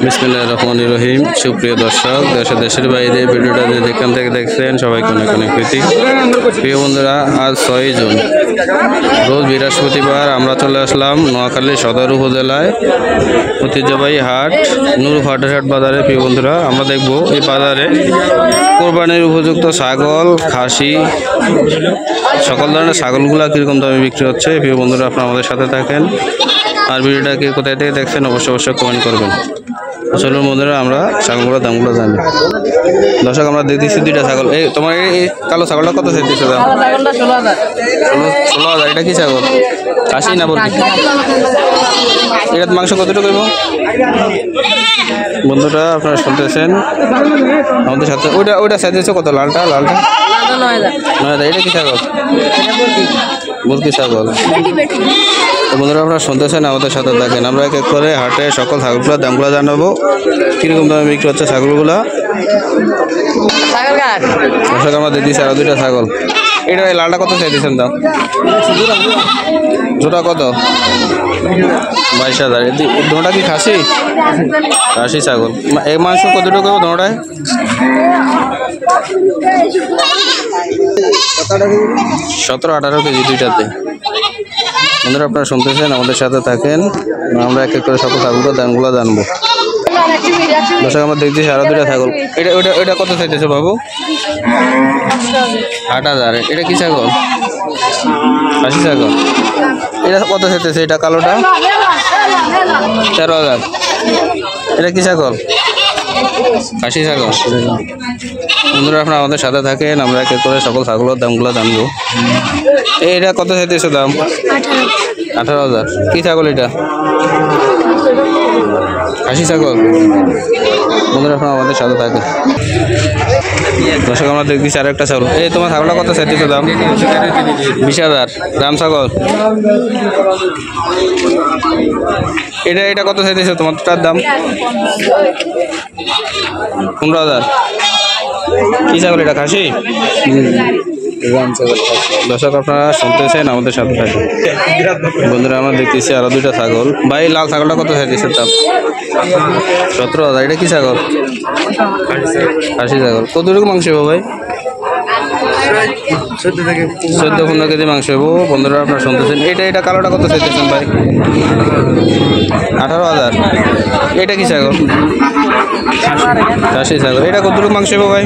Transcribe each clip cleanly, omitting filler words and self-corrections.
বিসমিল্লাহির রহমানির রহিম। সুপ্রিয় দর্শক, দেশের বাইরে ভিডিওটা যেখান থেকে দেখছেন সবাইকে অনেক অনেক প্রীতি। প্রিয় বন্ধুরা, আজ 6 জুন রোজ বৃহস্পতিবার আমরা চলে আসলাম নোয়াখালী সদর উপজেলায় ঐতিহ্যবাহী হাট নুরুফাটের হাট বাজারে। প্রিয় বন্ধুরা, আমরা দেখব এই বাজারে কোরবানির উপযুক্ত ছাগল, খাসি, সকল ধরনের ছাগলগুলা কীরকম দামে বিক্রি হচ্ছে। প্রিয় বন্ধুরা, আপনারা আমাদের সাথে থাকেন আর ভিডিওটাকে কোথায় থেকে দেখছেন অবশ্যই কমেন্ট করবেন। চলুন বন্ধুরা, আমরা ছাগলগুলোর দামগুলো জানি। দর্শক, আমরা দেখতেছি 2টা ছাগল। এই তোমার এই কালো ছাগলটা কত চাইতেছে দাম? 16,000। এটা কি ছাগল? খাসি না বলবি? এটার মাংস কতটুকু দেবো? বন্ধুরা, আপনারা শুনতেছেন আমাদের সাথে। ওইটা চাইতেছে কত? লালটা 9,000। এটা কি ছাগল? মুরগি ছাগল। বন্ধুরা, আপনারা শুনতেছেন আমাদের সাথে থাকেন। আমরা এক এক করে হাটে সকল ছাগলগুলোর দামগুলো জানাবো, কিরকম দামে বিক্রি হচ্ছে ছাগলগুলা। দর্শক, আমরা দিচ্ছি আরো 2টা ছাগল। এটা এই লালটা কত চাইতেছেন দাম? জোটা কত? 22,000। দোটা কি খাসি? খাসি ছাগল। এই মাংস কতটুকু দোটায়? 17-18 কেজি দুইটাতে। বন্ধুরা, আপনারা শুনতেছেন আমাদের সাথে থাকেন। আমরা এক এক করে সকল ছাগলগুলোর দামগুলো জানবো। দর্শক, আমরা দেখতেছি আরো 2টা ছাগল। এটা কত চাইতেছে বাবু? 8,000। এটা কি ছাগল? খাসি ছাগল। এটা কত চাইতেছে? এটা কালোটা 13,000। এটা কি ছাগল? খাসি ছাগল। বন্ধুরা, আপনারা আমাদের সাথে থাকেন। আমরা এক এক করে সকল ছাগলের দামগুলো জানবো। এটা কত চাইতেছে দাম? 18,000। কি ছাগল এটা? খাসি ছাগল। বন্ধুরা, আপনারা আমাদের সাথে থাকেন। দর্শক, আমরা দেখতেছি আর একটা ছাগল। এই তোমার ছাগলটা কত চাইতেছে দাম? 20,000। রাম ছাগল। এটা কত চাইতেছে তোমারটার দাম? 15,000। কি ছাগল এটা? খাসি। দর্শক, আপনারা শুনতেছেন আমাদের সাথে থাকেন। বন্ধুরা, আমরা দেখতেছি আরো 2টা ছাগল। ভাই, লাল ছাগলটা কত চাইতেছে দাম? 17,000। এটা কি ছাগল? খাসি ছাগল। কতটুকু মাংস হবো ভাই? 14-15 কেজি মাংস হবো। বন্ধুরা, আপনারা শুনতেছেন। এটা কালোটা কত চাইতেছেন ভাই? 18,000। এটা কি ছাগল? খাসি ছাগল। এটা কতটুকু মাংস হবো ভাই?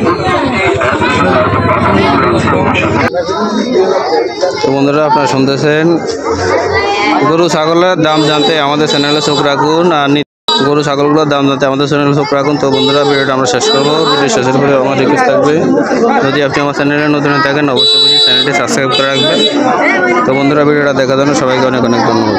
তো বন্ধুরা, আপনারা শুনতেছেন। গরু ছাগলের দাম জানতে আমাদের চ্যানেলে চোখ রাখুন, আর গরু ছাগলগুলোর দাম জানতে আমাদের চ্যানেলে চোখ রাখুন। তো বন্ধুরা, ভিডিওটা আমরা শেষ করবো। ভিডিও শেষের পরে আমার রিকোয়েস্ট থাকবে, যদি আপনি আমার চ্যানেলে নতুন থাকেন অবশ্যই চ্যানেলটি সাবস্ক্রাইব করে রাখবেন। তো বন্ধুরা, ভিডিওটা দেখার জন্য সবাইকে অনেক অনেক ধন্যবাদ।